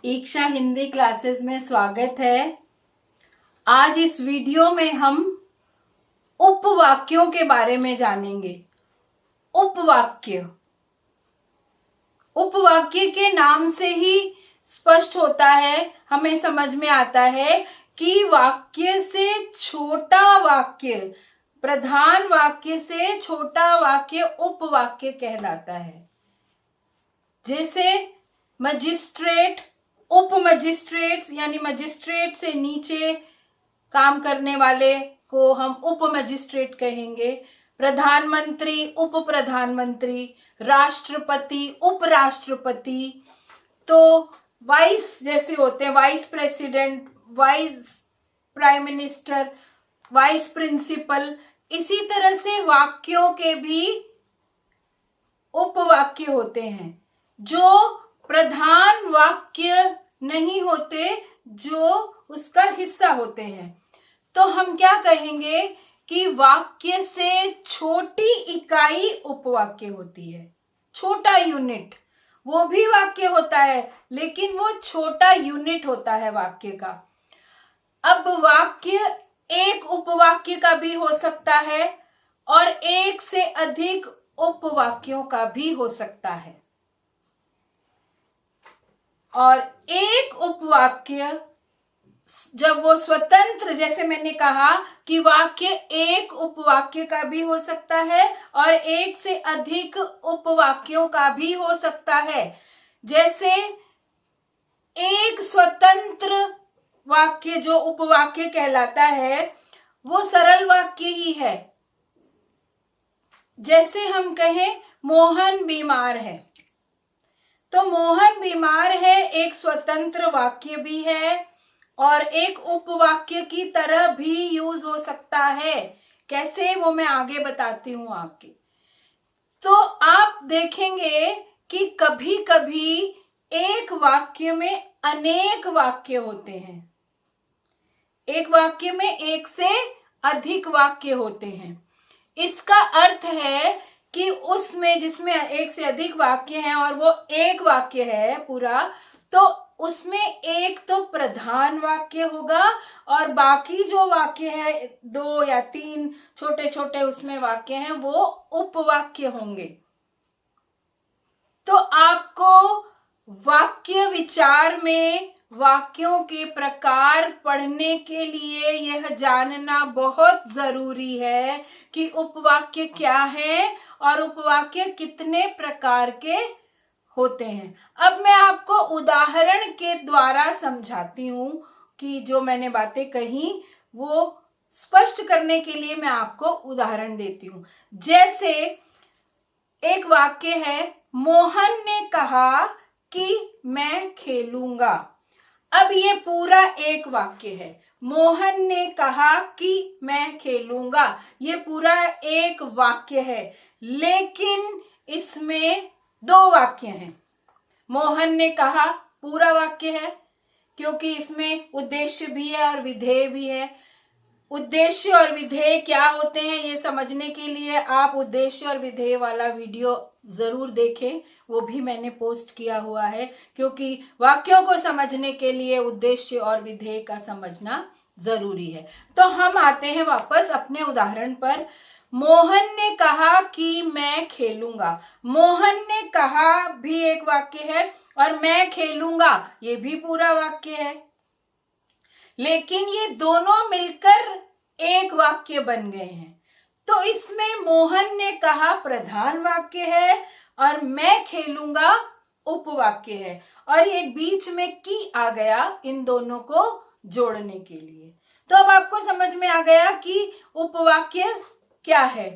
ईक्षा Hindi classes में स्वागत है। आज इस वीडियो में हम उपवाक्यों के बारे में जानेंगे। उपवाक्य उपवाक्य के नाम से ही स्पष्ट होता है, हमें समझ में आता है कि वाक्य से छोटा वाक्य, प्रधान वाक्य से छोटा वाक्य उपवाक्य कहलाता है। जैसे मजिस्ट्रेट, उप मजिस्ट्रेट यानी मजिस्ट्रेट से नीचे काम करने वाले को हम उप मजिस्ट्रेट कहेंगे। प्रधानमंत्री, उप प्रधानमंत्री, राष्ट्रपति, उपराष्ट्रपति। तो वाइस जैसे होते हैं, vice president, vice prime minister, vice principal. इसी तरह से वाक्यों के भी उपवाक्य होते हैं जो प्रधान वाक्य नहीं होते, जो उसका हिस्सा होते हैं। तो हम क्या कहेंगे कि वाक्य से छोटी इकाई उपवाक्य होती है। छोटा यूनिट, वो भी वाक्य होता है लेकिन वो छोटा यूनिट होता है वाक्य का। अब वाक्य एक उपवाक्य का भी हो सकता है और एक से अधिक उपवाक्यों का भी हो सकता है। और एक उपवाक्य जब वो स्वतंत्र, जैसे मैंने कहा कि वाक्य एक उपवाक्य का भी हो सकता है और एक से अधिक उपवाक्यों का भी हो सकता है। जैसे एक स्वतंत्र वाक्य जो उपवाक्य कहलाता है वो सरल वाक्य ही है। जैसे हम कहें मोहन बीमार है, तो मोहन बीमार है एक स्वतंत्र वाक्य भी है और एक उपवाक्य की तरह भी यूज हो सकता है। कैसे, वो मैं आगे बताती हूं आपके। तो आप देखेंगे कि कभी कभी एक वाक्य में अनेक वाक्य होते हैं, एक वाक्य में एक से अधिक वाक्य होते हैं। इसका अर्थ है कि उसमें जिसमें एक से अधिक वाक्य हैं और वो एक वाक्य है पूरा, तो उसमें एक तो प्रधान वाक्य होगा और बाकी जो वाक्य है, दो या तीन छोटे छोटे उसमें वाक्य हैं, वो उपवाक्य होंगे। तो आपको वाक्य विचार में वाक्यों के प्रकार पढ़ने के लिए यह जानना बहुत जरूरी है कि उपवाक्य क्या है और उपवाक्य कितने प्रकार के होते हैं। अब मैं आपको उदाहरण के द्वारा समझाती हूं कि जो मैंने बातें कही वो स्पष्ट करने के लिए मैं आपको उदाहरण देती हूं। जैसे एक वाक्य है, मोहन ने कहा कि मैं खेलूंगा। अब ये पूरा एक वाक्य है। मोहन ने कहा कि मैं खेलूंगा, ये पूरा एक वाक्य है, लेकिन इसमें दो वाक्य हैं। मोहन ने कहा पूरा वाक्य है क्योंकि इसमें उद्देश्य भी है और विधेय भी है। उद्देश्य और विधेय क्या होते हैं ये समझने के लिए आप उद्देश्य और विधेय वाला वीडियो जरूर देखें, वो भी मैंने पोस्ट किया हुआ है, क्योंकि वाक्यों को समझने के लिए उद्देश्य और विधेय का समझना जरूरी है। तो हम आते हैं वापस अपने उदाहरण पर। मोहन ने कहा कि मैं खेलूंगा। मोहन ने कहा भी एक वाक्य है और मैं खेलूंगा ये भी पूरा वाक्य है, लेकिन ये दोनों मिलकर एक वाक्य बन गए हैं। तो इसमें मोहन ने कहा प्रधान वाक्य है और मैं खेलूंगा उपवाक्य है, और ये बीच में की आ गया इन दोनों को जोड़ने के लिए। तो अब आपको समझ में आ गया कि उपवाक्य क्या है।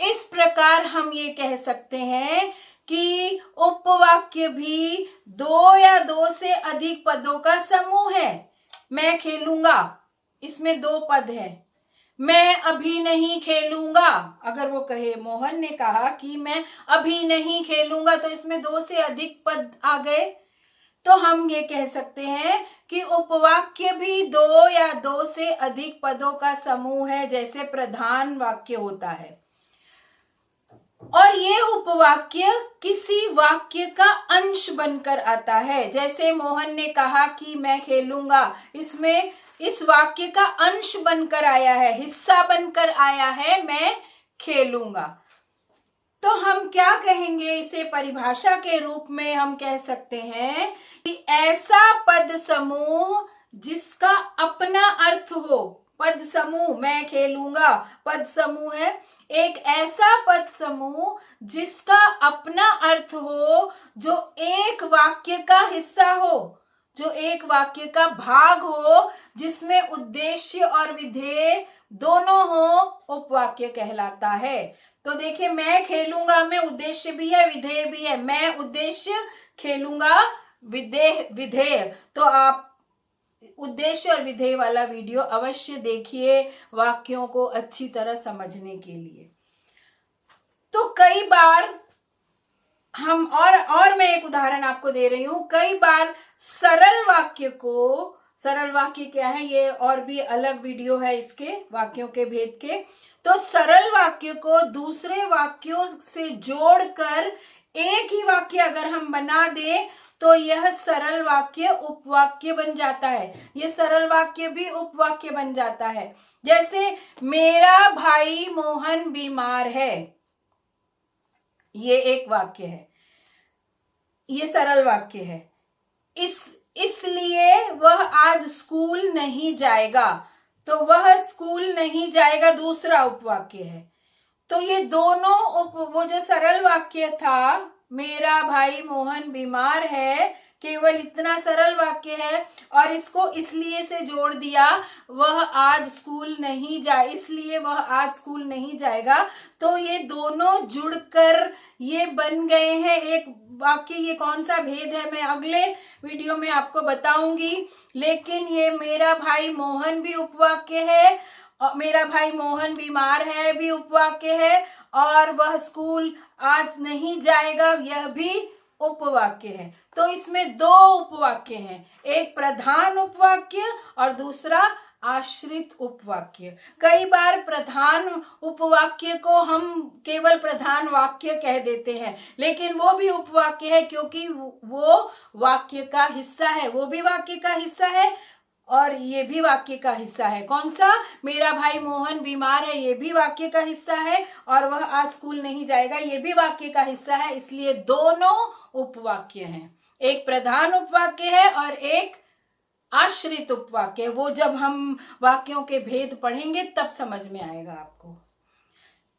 इस प्रकार हम ये कह सकते हैं कि उपवाक्य भी दो या दो से अधिक पदों का समूह है। मैं खेलूंगा, इसमें दो पद है। मैं अभी नहीं खेलूंगा, अगर वो कहे मोहन ने कहा कि मैं अभी नहीं खेलूंगा, तो इसमें दो से अधिक पद आ गए। तो हम ये कह सकते हैं कि उपवाक्य भी दो या दो से अधिक पदों का समूह है, जैसे प्रधान वाक्य होता है। और ये उपवाक्य किसी वाक्य का अंश बनकर आता है। जैसे मोहन ने कहा कि मैं खेलूंगा, इसमें इस वाक्य का अंश बनकर आया है, हिस्सा बनकर आया है मैं खेलूंगा। तो हम क्या कहेंगे, इसे परिभाषा के रूप में हम कह सकते हैं कि ऐसा पद समूह जिसका अपना अर्थ हो। पद समूह, मैं खेलूंगा पद समूह है। एक ऐसा पद समूह जिसका अपना अर्थ हो, जो एक वाक्य का हिस्सा हो, जो एक वाक्य का भाग हो, जिसमें उद्देश्य और विधेय दोनों हो, उपवाक्य कहलाता है। तो देखिए, मैं खेलूंगा में उद्देश्य भी है, विधेय भी है। मैं उद्देश्य, खेलूंगा विधेय। तो आप उद्देश्य और विधेय वाला वीडियो अवश्य देखिए वाक्यों को अच्छी तरह समझने के लिए। तो कई बार हम और मैं एक उदाहरण आपको दे रही हूं। कई बार सरल वाक्य क्या है, ये और भी अलग वीडियो है इसके, वाक्यों के भेद के। तो सरल वाक्य को दूसरे वाक्यों से जोड़कर एक ही वाक्य अगर हम बना दें तो यह सरल वाक्य उपवाक्य बन जाता है। यह सरल वाक्य भी उपवाक्य बन जाता है। जैसे मेरा भाई मोहन बीमार है, ये एक वाक्य है, ये सरल वाक्य है। इसलिए वह आज स्कूल नहीं जाएगा, तो वह स्कूल नहीं जाएगा दूसरा उपवाक्य है। तो ये दोनों वो जो सरल वाक्य था, मेरा भाई मोहन बीमार है, केवल इतना सरल वाक्य है, और इसको इसलिए से जोड़ दिया, वह आज स्कूल नहीं जाए, इसलिए वह आज स्कूल नहीं जाएगा। तो ये दोनों जुड़कर ये बन गए हैं एक वाक्य। ये कौन सा भेद है मैं अगले वीडियो में आपको बताऊंगी। लेकिन ये मेरा भाई मोहन भी उपवाक्य है, और मेरा भाई मोहन बीमार है भी उपवाक्य है, और वह स्कूल आज नहीं जाएगा यह भी उपवाक्य है। तो इसमें दो उपवाक्य हैं, एक प्रधान उपवाक्य और दूसरा आश्रित उपवाक्य। कई बार प्रधान उपवाक्य को हम केवल प्रधान वाक्य कह देते हैं, लेकिन वो भी उपवाक्य है, क्योंकि वो वाक्य का हिस्सा है। वो भी वाक्य का हिस्सा है और ये भी वाक्य का हिस्सा है। कौन सा, मेरा भाई मोहन बीमार है, ये भी वाक्य का हिस्सा है, और वह आज स्कूल नहीं जाएगा, ये भी वाक्य का हिस्सा है। इसलिए दोनों उपवाक्य हैं, एक प्रधान उपवाक्य है और एक आश्रित उपवाक्य। वो जब हम वाक्यों के भेद पढ़ेंगे तब समझ में आएगा आपको।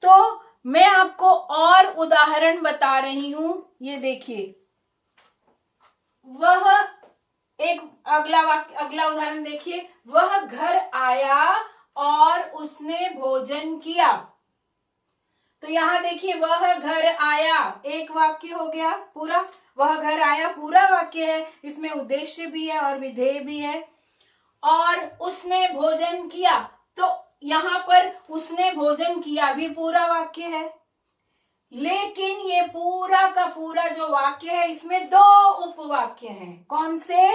तो मैं आपको और उदाहरण बता रही हूं, ये देखिए। वह एक अगला उदाहरण देखिए। वह घर आया और उसने भोजन किया। तो यहां देखिए, वह घर आया एक वाक्य हो गया पूरा। वह घर आया पूरा वाक्य है, इसमें उद्देश्य भी है और विधेय भी है। और उसने भोजन किया, तो यहां पर उसने भोजन किया भी पूरा वाक्य है। लेकिन ये पूरा का पूरा जो वाक्य है, इसमें दो उपवाक्य हैं। कौन से,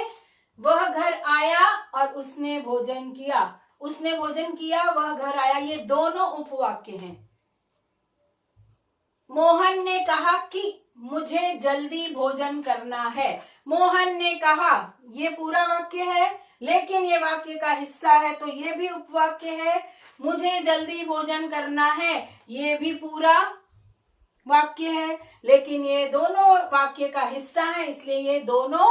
वह घर आया और उसने भोजन किया। उसने भोजन किया, वह घर आया, ये दोनों उपवाक्य हैं। मोहन ने कहा कि मुझे जल्दी भोजन करना है। मोहन ने कहा, ये पूरा वाक्य है, लेकिन ये वाक्य का हिस्सा है, तो ये भी उपवाक्य है। मुझे जल्दी भोजन करना है, ये भी पूरा वाक्य है, लेकिन ये दोनों वाक्य का हिस्सा है, इसलिए ये दोनों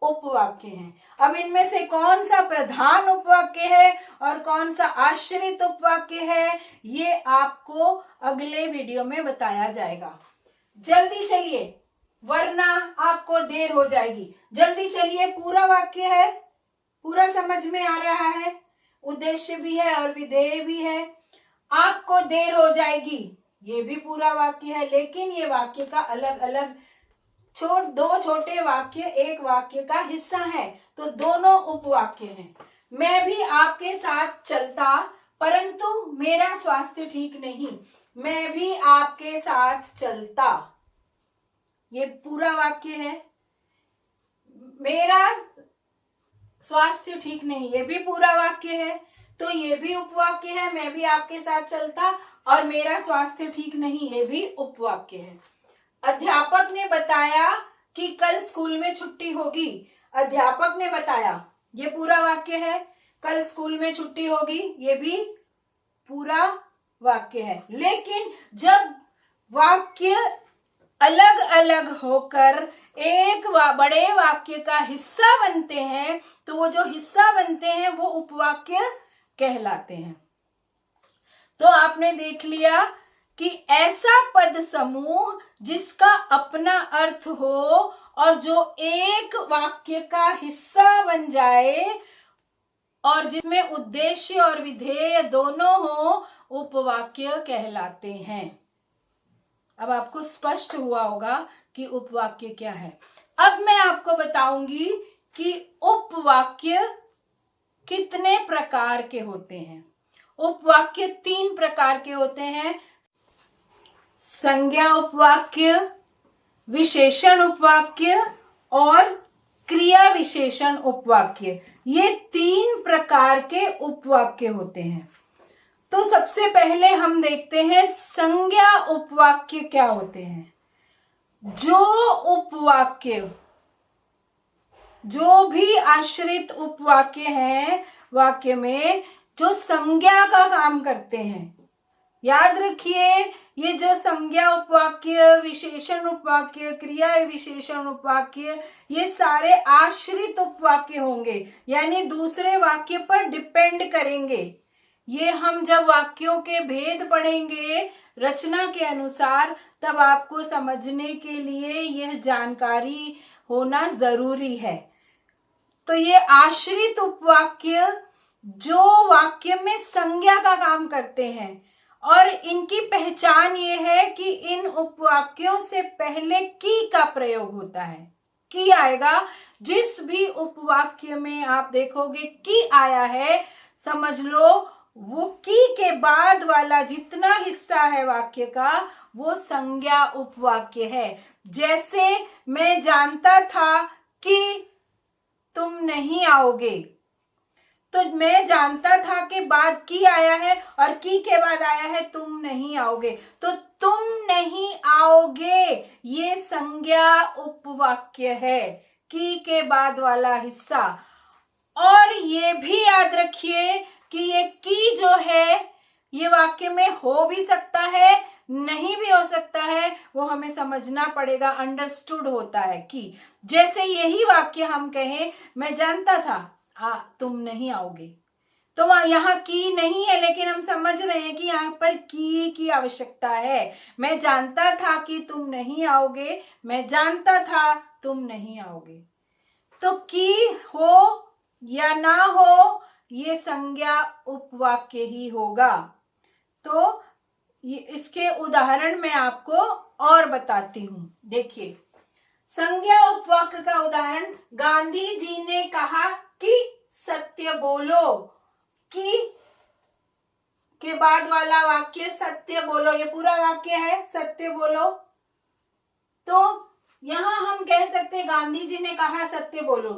उपवाक्य हैं। अब इनमें से कौन सा प्रधान उपवाक्य है और कौन सा आश्रित उपवाक्य है, ये आपको अगले वीडियो में बताया जाएगा। जल्दी चलिए, वरना आपको देर हो जाएगी। जल्दी चलिए पूरा वाक्य है, पूरा समझ में आ रहा है, उद्देश्य भी है और विधेय भी है। आपको देर हो जाएगी, ये भी पूरा वाक्य है, लेकिन ये वाक्य का अलग अलग दो छोटे वाक्य एक वाक्य का हिस्सा है, तो दोनों उपवाक्य हैं। मैं भी आपके साथ चलता, परंतु मेरा स्वास्थ्य ठीक नहीं, मैं भी आपके साथ चलता, ये पूरा वाक्य है। मेरा स्वास्थ्य ठीक नहीं, ये भी पूरा वाक्य है। तो ये भी उपवाक्य है, मैं भी आपके साथ चलता और मेरा स्वास्थ्य ठीक नहीं, ये भी उपवाक्य है। अध्यापक ने बताया कि कल स्कूल में छुट्टी होगी। अध्यापक ने बताया, ये पूरा वाक्य है। कल स्कूल में छुट्टी होगी, ये भी पूरा वाक्य है। लेकिन जब वाक्य अलग अलग होकर एक बड़े वाक्य का हिस्सा बनते हैं तो वो जो हिस्सा बनते हैं वो उपवाक्य कहलाते हैं। तो आपने देख लिया कि ऐसा पद समूह जिसका अपना अर्थ हो और जो एक वाक्य का हिस्सा बन जाए और जिसमें उद्देश्य और विधेय दोनों हो, उपवाक्य कहलाते हैं। अब आपको स्पष्ट हुआ होगा कि उपवाक्य क्या है। अब मैं आपको बताऊंगी कि उपवाक्य कितने प्रकार के होते हैं। उपवाक्य 3 प्रकार के होते हैं। संज्ञा उपवाक्य, विशेषण उपवाक्य और क्रिया विशेषण उपवाक्य। ये 3 प्रकार के उपवाक्य होते हैं। तो सबसे पहले हम देखते हैं संज्ञा उपवाक्य क्या होते हैं। जो उपवाक्य, जो भी आश्रित उपवाक्य हैं वाक्य में, जो संज्ञा का काम करते हैं। याद रखिए, ये जो संज्ञा उपवाक्य, विशेषण उपवाक्य, क्रिया विशेषण उपवाक्य, ये सारे आश्रित उपवाक्य होंगे, यानी दूसरे वाक्य पर डिपेंड करेंगे। ये हम जब वाक्यों के भेद पढ़ेंगे रचना के अनुसार, तब आपको समझने के लिए यह जानकारी होना जरूरी है। तो ये आश्रित उपवाक्य जो वाक्य में संज्ञा का काम करते हैं, और इनकी पहचान ये है कि इन उपवाक्यों से पहले की का प्रयोग होता है। की आएगा, जिस भी उपवाक्य में आप देखोगे की आया है, समझ लो वो की के बाद वाला जितना हिस्सा है वाक्य का वो संज्ञा उपवाक्य है। जैसे मैं जानता था कि तुम नहीं आओगे, तो मैं जानता था के बाद की आया है और की के बाद आया है तुम नहीं आओगे, तो तुम नहीं आओगे ये संज्ञा उपवाक्य है, की के बाद वाला हिस्सा। और ये भी याद रखिए कि ये की जो है ये वाक्य में हो भी सकता है, नहीं भी हो सकता है, वो हमें समझना पड़ेगा। अंडरस्टूड होता है कि जैसे यही वाक्य हम कहें, मैं जानता था तुम नहीं आओगे, तो यहाँ की नहीं है, लेकिन हम समझ रहे हैं कि यहाँ पर की आवश्यकता है। मैं जानता था कि तुम नहीं आओगे, मैं जानता था तुम नहीं आओगे। तो की हो या ना हो, ये संज्ञा उपवाक्य ही होगा। तो ये इसके उदाहरण मैं आपको और बताती हूं। देखिए, संज्ञा उपवाक्य का उदाहरण, गांधी जी ने कहा कि सत्य बोलो। कि के बाद वाला वाक्य सत्य बोलो, ये पूरा वाक्य है सत्य बोलो। तो यहां हम कह सकते हैं गांधी जी ने कहा सत्य बोलो,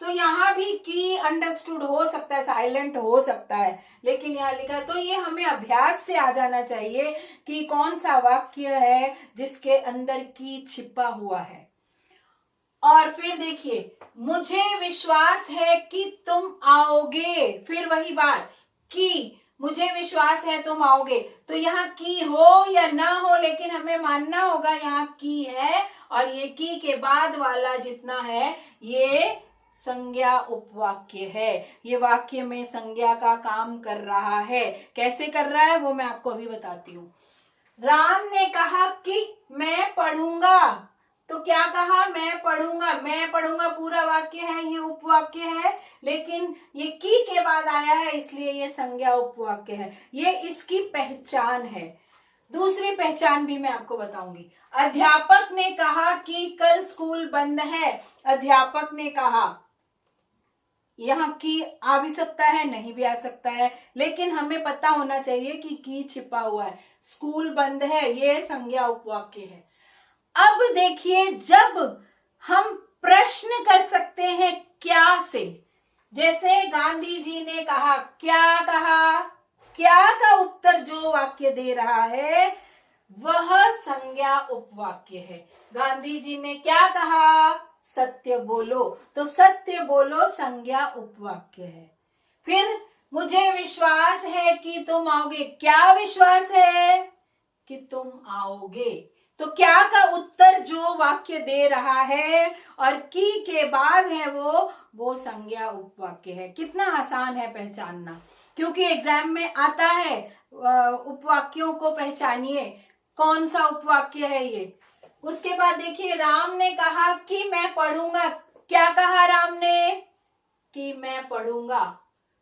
तो यहाँ भी की अंडरस्टूड हो सकता है, साइलेंट हो सकता है, लेकिन यहाँ लिखा, तो ये हमें अभ्यास से आ जाना चाहिए कि कौन सा वाक्य है जिसके अंदर की छिपा हुआ है। और फिर देखिए, मुझे विश्वास है कि तुम आओगे, फिर वही बात कि मुझे विश्वास है तुम आओगे, तो यहाँ की हो या ना हो, लेकिन हमें मानना होगा यहाँ की है, और ये की के बाद वाला जितना है ये संज्ञा उपवाक्य है। ये वाक्य में संज्ञा का काम कर रहा है। कैसे कर रहा है वो मैं आपको अभी बताती हूँ। राम ने कहा कि मैं पढ़ूंगा, तो क्या कहा, मैं पढ़ूंगा। मैं पढ़ूंगा पूरा वाक्य है, ये उपवाक्य है, लेकिन ये की के बाद आया है, इसलिए ये संज्ञा उपवाक्य है। ये इसकी पहचान है। दूसरी पहचान भी मैं आपको बताऊंगी। अध्यापक ने कहा कि कल स्कूल बंद है। अध्यापक ने कहा, यहाँ की आ भी सकता है, नहीं भी आ सकता है, लेकिन हमें पता होना चाहिए कि की छिपा हुआ है। स्कूल बंद है, ये संज्ञा उपवाक्य है। अब देखिए, जब हम प्रश्न कर सकते हैं क्या से, जैसे गांधी जी ने कहा, क्या कहा, क्या का उत्तर जो वाक्य दे रहा है वह संज्ञा उपवाक्य है। गांधी जी ने क्या कहा, सत्य बोलो, तो सत्य बोलो संज्ञा उपवाक्य है। फिर मुझे विश्वास है कि तुम आओगे, क्या विश्वास है कि तुम आओगे, तो क्या का उत्तर जो वाक्य दे रहा है और की के बाद है वो संज्ञा उपवाक्य है। कितना आसान है पहचानना, क्योंकि एग्जाम में आता है उपवाक्यों को पहचानिए, कौन सा उपवाक्य है ये। उसके बाद देखिए, राम ने कहा कि मैं पढ़ूंगा, क्या कहा राम ने, कि मैं पढ़ूंगा,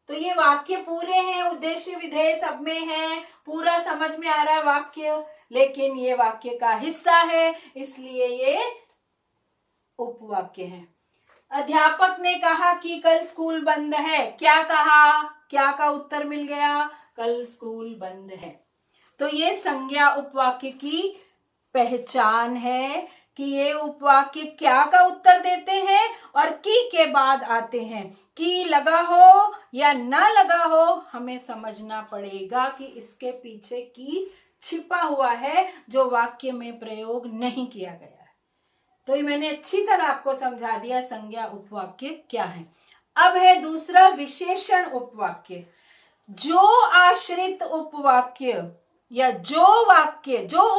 तो ये वाक्य पूरे हैं, उद्देश्य विधेय सब में है, पूरा समझ में आ रहा है वाक्य, लेकिन ये वाक्य का हिस्सा है इसलिए ये उपवाक्य है। अध्यापक ने कहा कि कल स्कूल बंद है, क्या कहा, क्या का उत्तर मिल गया, कल स्कूल बंद है। तो ये संज्ञा उपवाक्य की पहचान है कि ये उपवाक्य क्या का उत्तर देते हैं और की के बाद आते हैं। की लगा हो या ना लगा हो, हमें समझना पड़ेगा कि इसके पीछे की छिपा हुआ है जो वाक्य में प्रयोग नहीं किया गया है। तो ये मैंने अच्छी तरह आपको समझा दिया उपवाक्य उपवाक्य क्या है। अब है दूसरा विशेषण उपवाक्य। जो आश्रित उपवाक्य या जो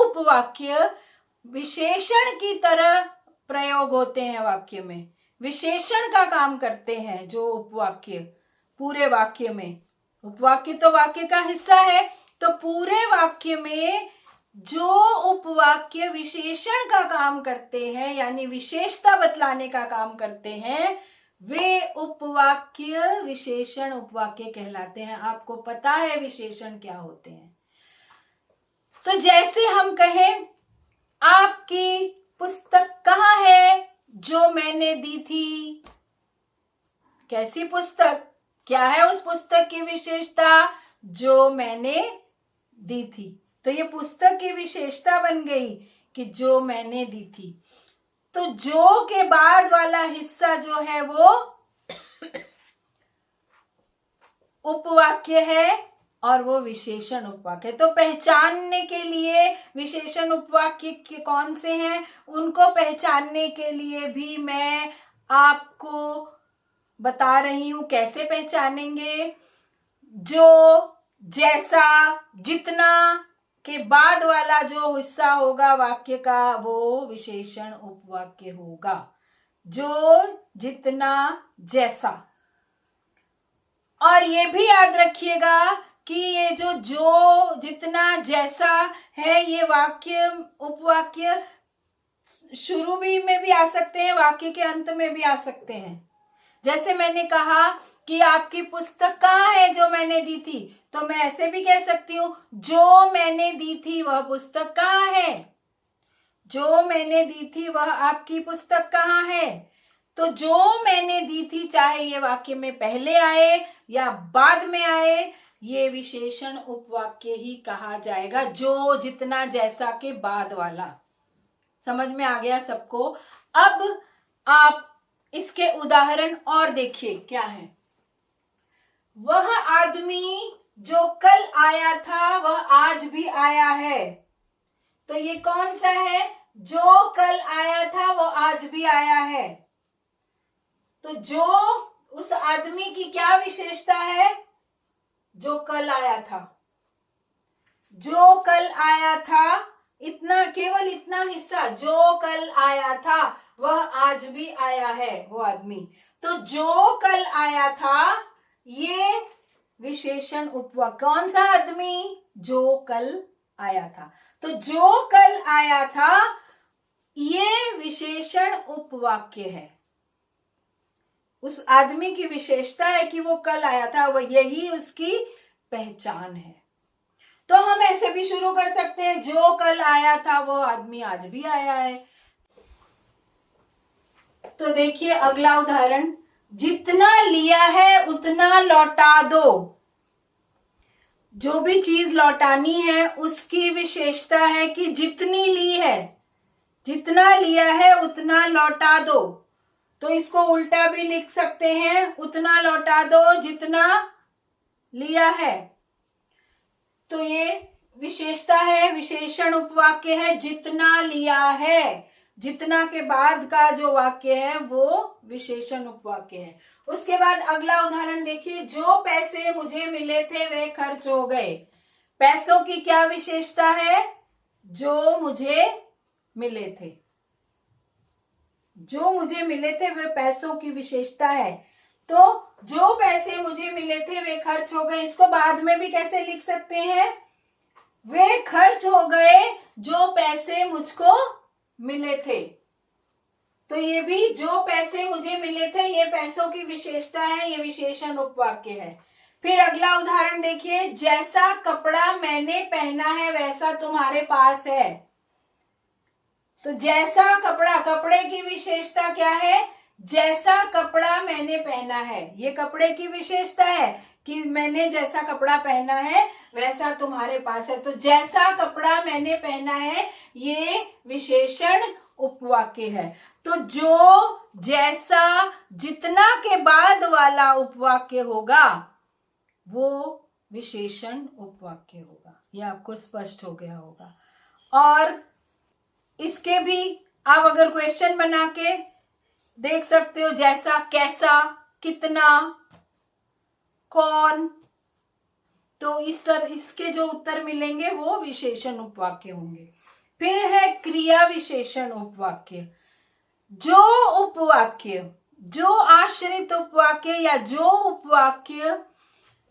उपवाक्य विशेषण की तरह प्रयोग होते हैं वाक्य में, विशेषण का काम करते हैं, जो उपवाक्य पूरे वाक्य में, उपवाक्य तो वाक्य का हिस्सा है, तो पूरे वाक्य में जो उपवाक्य विशेषण का काम करते हैं यानी विशेषता बतलाने का काम करते हैं, वे उपवाक्य विशेषण उपवाक्य कहलाते हैं। आपको पता है विशेषण क्या होते हैं। तो जैसे हम कहें, आपकी पुस्तक कहाँ है जो मैंने दी थी, कैसी पुस्तक, क्या है उस पुस्तक की विशेषता, जो मैंने दी थी, तो ये पुस्तक की विशेषता बन गई कि जो मैंने दी थी। तो जो के बाद वाला हिस्सा जो है वो उपवाक्य है और वो विशेषण उपवाक्य। तो पहचानने के लिए विशेषण उपवाक्य के कौन से हैं, उनको पहचानने के लिए भी मैं आपको बता रही हूं कैसे पहचानेंगे। जो, जैसा, जितना के बाद वाला जो हिस्सा होगा वाक्य का वो विशेषण उपवाक्य होगा। जो, जितना, जैसा। और ये भी याद रखिएगा कि ये जो जितना, जैसा है, ये वाक्य उपवाक्य शुरू में भी आ सकते हैं, वाक्य के अंत में भी आ सकते हैं। जैसे मैंने कहा कि आपकी पुस्तक कहाँ है जो मैंने दी थी, तो मैं ऐसे भी कह सकती हूँ, जो मैंने दी थी वह पुस्तक कहाँ है, जो मैंने दी थी वह आपकी पुस्तक कहाँ है। तो जो मैंने दी थी, चाहे ये वाक्य में पहले आए या बाद में आए, ये विशेषण उपवाक्य ही कहा जाएगा। जो, जितना, जैसा के बाद वाला। समझ में आ गया सबको। अब आप इसके उदाहरण और देखिए क्या है। वह आदमी जो कल आया था वह आज भी आया है, तो ये कौन सा है, जो कल आया था वो आज भी आया है। तो जो, उस आदमी की क्या विशेषता है, जो कल आया था, जो कल आया था, इतना, केवल इतना हिस्सा, जो कल आया था वह आज भी आया है वो आदमी। तो जो कल आया था ये विशेषण उपवाक्य। कौन सा आदमी, जो कल आया था। तो जो कल आया था ये विशेषण उपवाक्य है। उस आदमी की विशेषता है कि वो कल आया था, वो यही उसकी पहचान है। तो हम ऐसे भी शुरू कर सकते हैं, जो कल आया था वो आदमी आज भी आया है। तो देखिए अगला उदाहरण, जितना लिया है उतना लौटा दो। जो भी चीज लौटानी है उसकी विशेषता है कि जितनी ली है, जितना लिया है उतना लौटा दो। तो इसको उल्टा भी लिख सकते हैं, उतना लौटा दो जितना लिया है। तो ये विशेषता है, विशेषण उपवाक्य है, जितना लिया है। जितना के बाद का जो वाक्य है वो विशेषण उपवाक्य है। उसके बाद अगला उदाहरण देखिए, जो पैसे मुझे मिले थे वे खर्च हो गए। पैसों की क्या विशेषता है? जो मुझे मिले थे, जो मुझे मिले थे वे पैसों की विशेषता है। तो जो पैसे मुझे मिले थे वे खर्च हो गए, इसको बाद में भी कैसे लिख सकते हैं? वे खर्च हो गए जो पैसे मुझको मिले थे। तो ये भी जो पैसे मुझे मिले थे, ये पैसों की विशेषता है, ये विशेषण उपवाक्य है। फिर अगला उदाहरण देखिए, जैसा कपड़ा मैंने पहना है वैसा तुम्हारे पास है। तो जैसा कपड़ा, कपड़े की विशेषता क्या है? जैसा कपड़ा मैंने पहना है, ये कपड़े की विशेषता है कि मैंने जैसा कपड़ा पहना है वैसा तुम्हारे पास है। तो जैसा कपड़ा मैंने पहना है ये विशेषण उपवाक्य है। तो जो, जैसा, जितना के बाद वाला उपवाक्य होगा वो विशेषण उपवाक्य होगा। ये आपको स्पष्ट हो गया होगा। और इसके भी आप अगर क्वेश्चन बना के देख सकते हो, जैसा, कैसा, कितना, कौन। तो इस तरह इसके जो उत्तर मिलेंगे वो विशेषण उपवाक्य होंगे। फिर है क्रिया विशेषण उपवाक्य। जो उपवाक्य, जो आश्रित उपवाक्य या जो उपवाक्य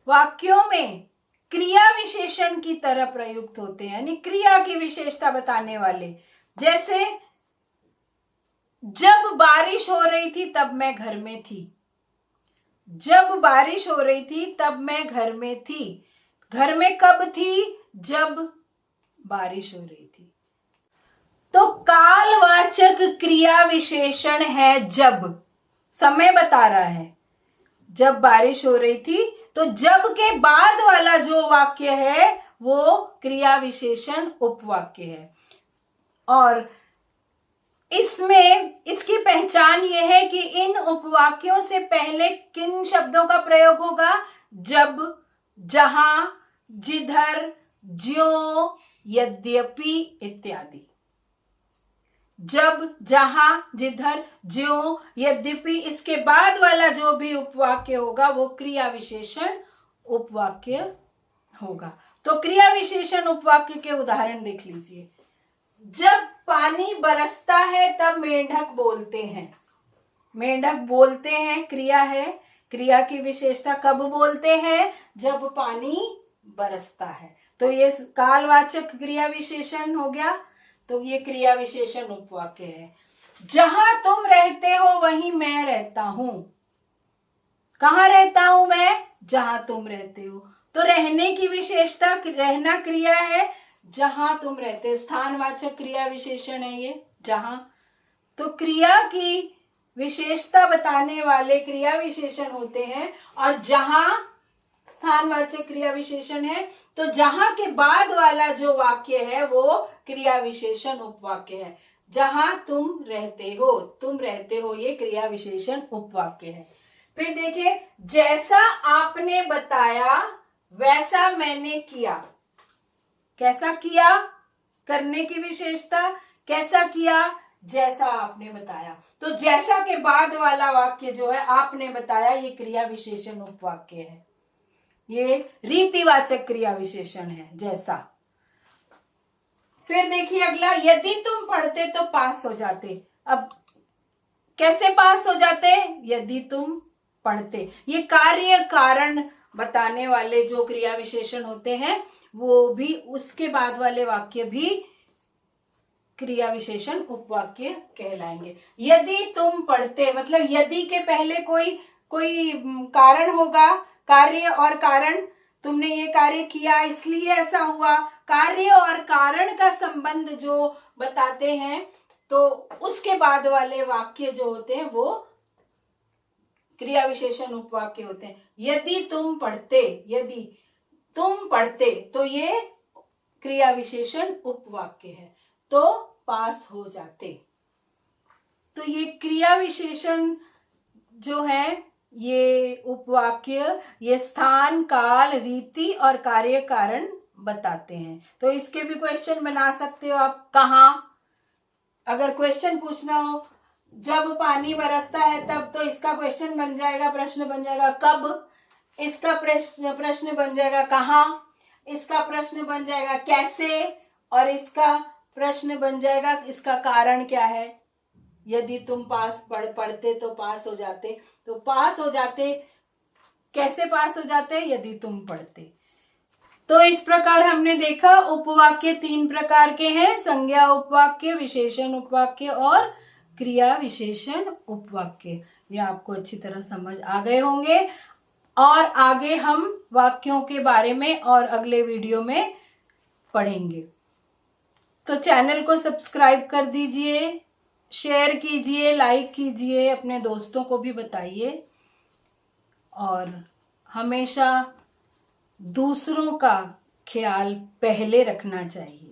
वाक्यों में क्रिया विशेषण की तरह प्रयुक्त होते हैं, यानी क्रिया की विशेषता बताने वाले। जैसे, जब बारिश हो रही थी तब मैं घर में थी। जब बारिश हो रही थी तब मैं घर में थी। घर में कब थी? जब बारिश हो रही थी। तो कालवाचक क्रिया विशेषण है जब, समय बता रहा है। जब बारिश हो रही थी, तो जब के बाद वाला जो वाक्य है वो क्रिया विशेषण उपवाक्य है। और इसमें इसकी पहचान ये है कि इन उपवाक्यों से पहले किन शब्दों का प्रयोग होगा? जब, जहां, जिधर, ज्यों, यद्यपि इत्यादि। जब, जहां, जिधर, ज्यों, यद्यपि, इसके बाद वाला जो भी उपवाक्य होगा वो क्रिया विशेषण उपवाक्य होगा। तो क्रिया विशेषण उपवाक्य के उदाहरण देख लीजिए। जब पानी बरसता है तब मेंढक बोलते हैं। मेंढक बोलते हैं क्रिया है। क्रिया की विशेषता कब बोलते हैं? जब पानी बरसता है। तो ये कालवाचक क्रिया विशेषण हो गया। तो ये क्रिया विशेषण उपवाक्य है। जहां तुम रहते हो वहीं मैं रहता हूं। कहां रहता हूं मैं? जहां तुम रहते हो। तो रहने की विशेषता, रहना क्रिया है, जहां तुम रहते हो स्थानवाचक क्रिया विशेषण है ये, जहां। तो क्रिया की विशेषता बताने वाले क्रिया विशेषण होते हैं, और जहां स्थानवाचक क्रिया विशेषण है। तो जहां के बाद वाला जो वाक्य है वो क्रिया विशेषण उपवाक्य है। जहां तुम रहते हो, तुम रहते हो, ये क्रिया विशेषण उपवाक्य है। फिर देखिए, जैसा आपने बताया वैसा मैंने किया। कैसा किया? करने की विशेषता। कैसा किया? जैसा आपने बताया। तो जैसा के बाद वाला वाक्य जो है आपने बताया, ये क्रिया विशेषण उपवाक्य है। ये रीतिवाचक क्रिया विशेषण है, जैसा। फिर देखिए अगला, यदि तुम पढ़ते तो पास हो जाते। अब कैसे पास हो जाते? यदि तुम पढ़ते। ये कार्य कारण बताने वाले जो क्रिया विशेषण होते हैं वो भी, उसके बाद वाले वाक्य भी क्रिया विशेषण उपवाक्य कहलाएंगे। यदि तुम पढ़ते, मतलब यदि के पहले कोई कारण होगा, कार्य और कारण। तुमने ये कार्य किया इसलिए ऐसा हुआ। कार्य और कारण का संबंध जो बताते हैं, तो उसके बाद वाले वाक्य जो होते हैं वो क्रिया विशेषण उपवाक्य होते हैं। यदि तुम पढ़ते, यदि तुम पढ़ते, तो ये क्रिया विशेषण उपवाक्य है। तो पास हो जाते। तो ये क्रिया विशेषण जो है, ये उपवाक्य, ये स्थान, काल, रीति और कार्य कारण बताते हैं। तो इसके भी क्वेश्चन बना सकते हो आप। कहाँ, अगर क्वेश्चन पूछना हो, जब पानी बरसता है तब, तो इसका क्वेश्चन बन जाएगा, प्रश्न बन जाएगा कब, इसका प्रश्न बन जाएगा कहाँ, इसका प्रश्न बन जाएगा कैसे, और इसका प्रश्न बन जाएगा इसका कारण क्या है। यदि तुम पास पढ़ते तो पास हो जाते, तो पास हो जाते, कैसे पास हो जाते, यदि तुम पढ़ते। तो इस प्रकार हमने देखा उपवाक्य 3 प्रकार के हैं, संज्ञा उपवाक्य, विशेषण उपवाक्य और क्रिया विशेषण उपवाक्य। ये आपको अच्छी तरह समझ आ गए होंगे, और आगे हम वाक्यों के बारे में और अगले वीडियो में पढ़ेंगे। तो चैनल को सब्सक्राइब कर दीजिए, शेयर कीजिए, लाइक कीजिए, अपने दोस्तों को भी बताइए, और हमेशा दूसरों का ख्याल पहले रखना चाहिए।